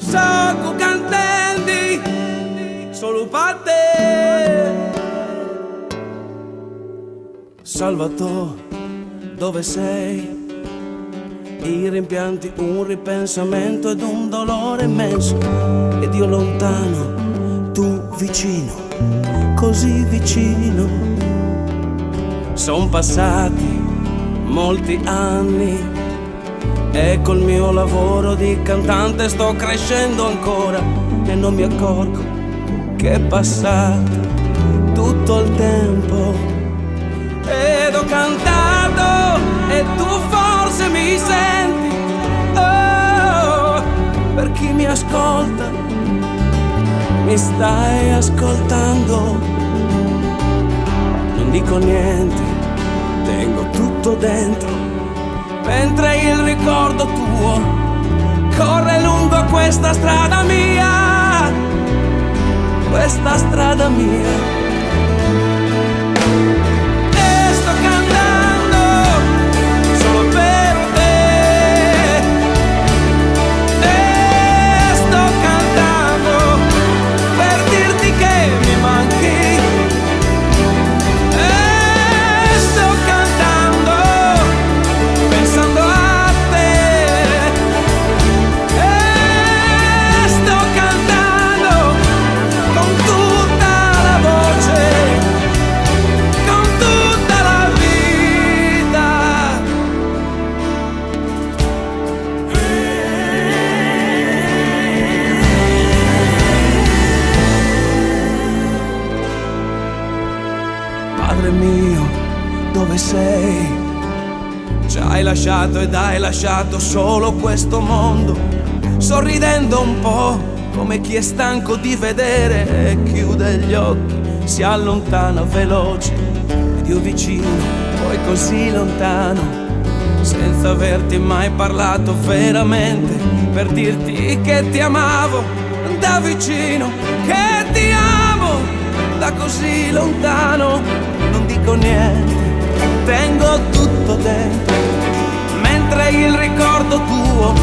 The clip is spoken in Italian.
so che intendi solo per te. Salvatore, dove sei? I rimpianti, un ripensamento ed un dolore immenso. Ed io lontano, tu vicino, così vicino. Son passati molti anni e col mio lavoro di cantante sto crescendo ancora e non mi accorgo che è passato tutto il tempo. Ed ho cantato e tu forse mi senti, oh, per chi mi ascolta, mi stai ascoltando. Non dico niente, tengo tutto dentro, mentre il ricordo tuo corre lungo questa strada mia, questa strada mia. E sto cantando solo per te, e sto cantando per dirti che mi manchi. E sto cantando pensando a te, e sto cantando con tutta la voce, con tutta la vita. Padre mio, dove sei? Ci hai lasciato ed hai lasciato solo questo mondo, sorridendo un po' come chi è stanco di vedere e chiude gli occhi, si allontana veloce ed io vicino, poi così lontano, senza averti mai parlato veramente, per dirti che ti amavo da vicino, che ti amo da così lontano. Non dico niente, tengo tutto dentro, mentre il ricordo tuo